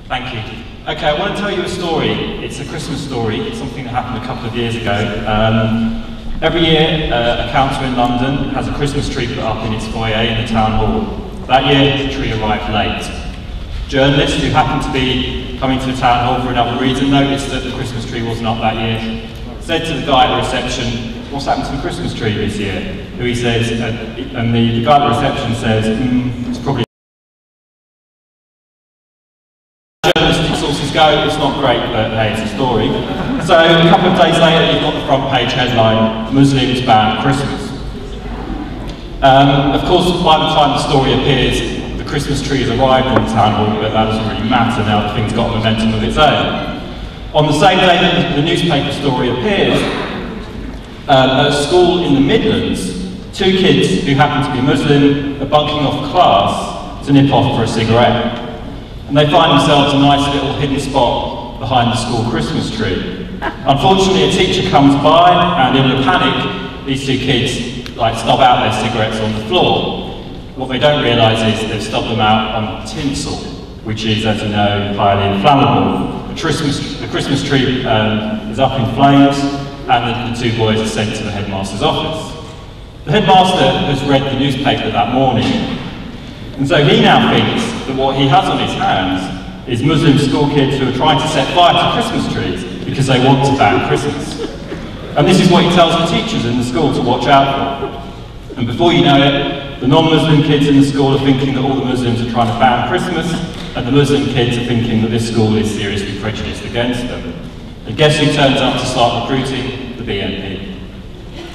Thank you. Okay, I want to tell you a story. It's a Christmas story. It's something that happened a couple of years ago. Every year, a council in London has a Christmas tree put up in its foyer in the town hall. That year, the tree arrived late. Journalists who happened to be coming to the town hall for another reason noticed that the Christmas tree wasn't up that year. Said to the guy at the reception, "What's happened to the Christmas tree this year?" Who he says, and the guy at the reception says, "It's probably..." Journalistic sources go, "It's not great, but hey, it's a story." So a couple of days later, you've got the front page headline, "Muslims ban Christmas." Of course, by the time the story appears, the Christmas tree has arrived in the town hall, but that doesn't really matter now. The thing's got a momentum of its own. On the same day that the newspaper story appears, at a school in the Midlands, two kids who happen to be Muslim are bunking off class to nip off for a cigarette. And they find themselves a nice little hidden spot behind the school Christmas tree. Unfortunately, a teacher comes by, and in a panic, these two kids stub out their cigarettes on the floor. What they don't realise is they've stubbed them out on tinsel, which is, as you know, highly inflammable. The Christmas tree is up in flames, and the two boys are sent to the headmaster's office. The headmaster has read the newspaper that morning, and so he now thinks that what he has on his hands is Muslim school kids who are trying to set fire to Christmas trees because they want to ban Christmas. And this is what he tells the teachers in the school to watch out for. And before you know it, the non-Muslim kids in the school are thinking that all the Muslims are trying to ban Christmas, and the Muslim kids are thinking that this school is seriously prejudiced against them. And guess who turns up to start recruiting? The BNP.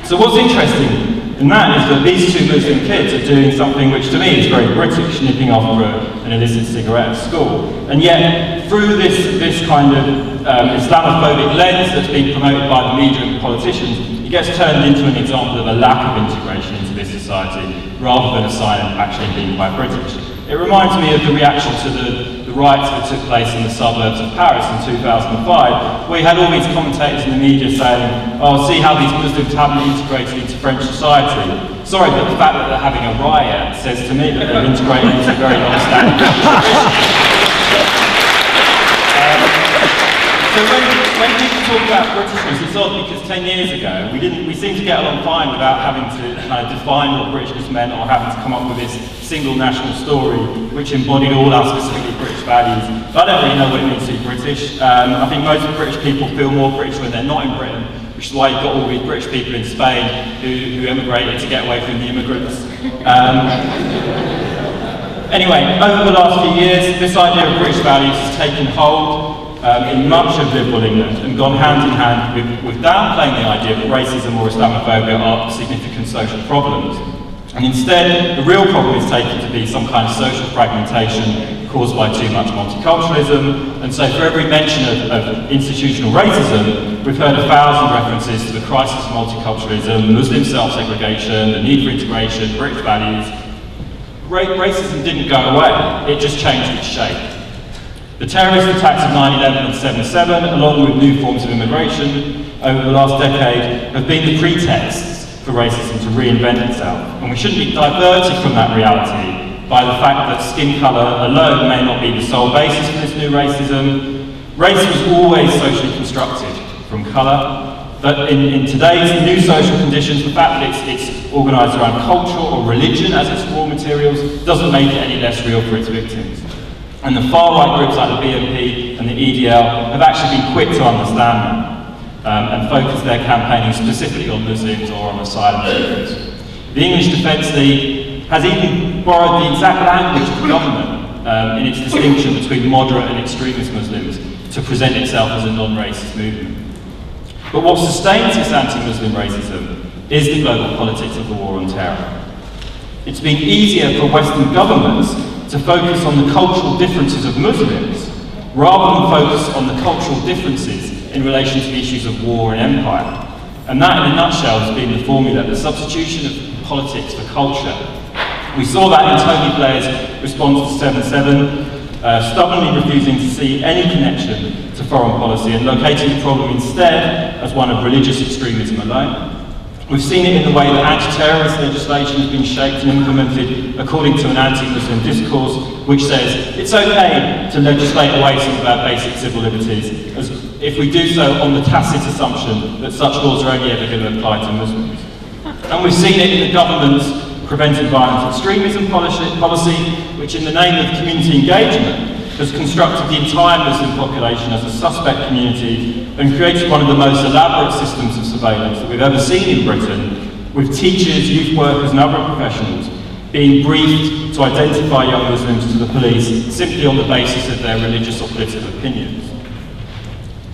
So what's interesting in that is that these two Muslim kids are doing something which to me is very British, nipping off for an illicit cigarette at school. And yet, through this kind of Islamophobic lens that's been promoted by the media and politicians, it gets turned into an example of a lack of integration into this society, rather than a sign of actually being quite British. It reminds me of the reaction to the riots that took place in the suburbs of Paris in 2005, where you had all these commentators in the media saying, "Oh, see how these Muslims haven't integrated into French society." Sorry, but the fact that they're having a riot says to me that they're integrated into very long-standing So when people talk about Britishness, it's odd because 10 years ago we seemed to get along fine without having to kind of define what Britishness meant or having to come up with this single national story which embodied all our specifically British values. But I don't really know what it means to be British. I think most British people feel more British when they're not in Britain, which is why you've got all these British people in Spain who emigrated to get away from the immigrants. Anyway, over the last few years, this idea of British values has taken hold in much of liberal England and gone hand in hand with downplaying the idea that racism or Islamophobia are significant social problems. And instead, the real problem is taken to be some kind of social fragmentation caused by too much multiculturalism. And so for every mention of institutional racism, we've heard 1,000 references to the crisis of multiculturalism, Muslim self-segregation, the need for integration, British values. Racism didn't go away, it just changed its shape. The terrorist attacks of 9/11 and 7/7, along with new forms of immigration over the last decade, have been the pretexts for racism to reinvent itself. And we shouldn't be diverted from that reality by the fact that skin colour alone may not be the sole basis for this new racism. Race was always socially constructed from colour, but in today's new social conditions, the fact that it's organised around culture or religion as its raw materials doesn't make it any less real for its victims. And the far-right groups like the BNP and the EDL have actually been quick to understand that and focus their campaigning specifically on Muslims or on asylum seekers. The English Defence League has even borrowed the exact language of the government in its distinction between moderate and extremist Muslims to present itself as a non-racist movement. But what sustains this anti-Muslim racism is the global politics of the war on terror. It's been easier for Western governments to focus on the cultural differences of Muslims, rather than focus on the cultural differences in relation to the issues of war and empire. And that, in a nutshell, has been the formula, the substitution of politics for culture. We saw that in Tony Blair's response to 7/7, stubbornly refusing to see any connection to foreign policy and locating the problem instead as one of religious extremism alone. We've seen it in the way that anti-terrorist legislation has been shaped and implemented according to an anti-Muslim discourse, which says it's okay to legislate away some of our basic civil liberties, as if we do so on the tacit assumption that such laws are only ever going to apply to Muslims. And we've seen it in the government's preventing violent extremism policy, which in the name of community engagement has constructed the entire Muslim population as a suspect community and created one of the most elaborate systems of surveillance that we've ever seen in Britain, with teachers, youth workers and other professionals being briefed to identify young Muslims to the police simply on the basis of their religious or political opinions.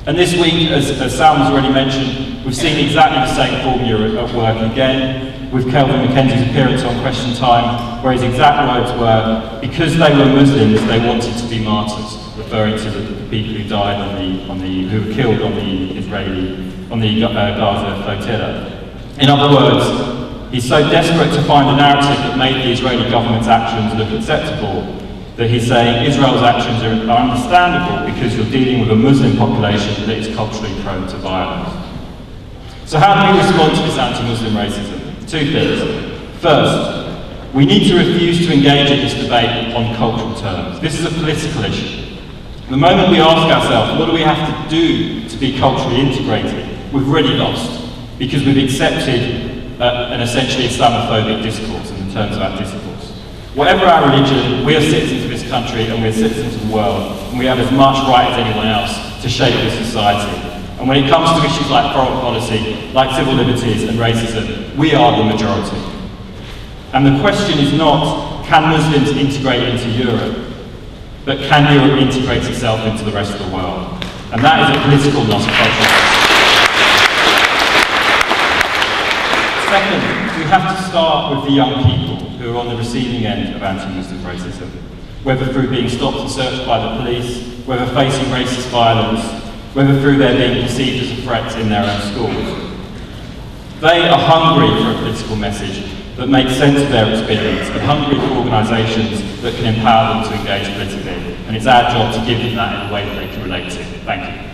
And this week, as Sam has already mentioned, we've seen exactly the same formula at work again, with Kelvin Mackenzie's appearance on Question Time, where his exact words were, because they were Muslims, they wanted to be martyrs, referring to the people who died who were killed on the Gaza flotilla. In other words, he's so desperate to find a narrative that made the Israeli government's actions look acceptable, that he's saying Israel's actions are understandable because you're dealing with a Muslim population that is culturally prone to violence. So how do we respond to this anti-Muslim racism? Two things. First, we need to refuse to engage in this debate on cultural terms. This is a political issue. The moment we ask ourselves, what do we have to do to be culturally integrated, we've already lost, because we've accepted an essentially Islamophobic discourse in terms of our discourse. Whatever our religion, we are citizens of this country and we're citizens of the world, and we have as much right as anyone else to shape this society. And when it comes to issues like foreign policy, like civil liberties and racism, we are the majority. And the question is not, can Muslims integrate into Europe, but can Europe integrate itself into the rest of the world? And that is a political, not a cultural question. Second, we have to start with the young people who are on the receiving end of anti-Muslim racism, whether through being stopped and searched by the police, whether facing racist violence, whether through their being perceived as a threat in their own schools. They are hungry for a political message that makes sense of their experience and hungry for organisations that can empower them to engage politically. And it's our job to give them that in a way that they can relate to. Thank you.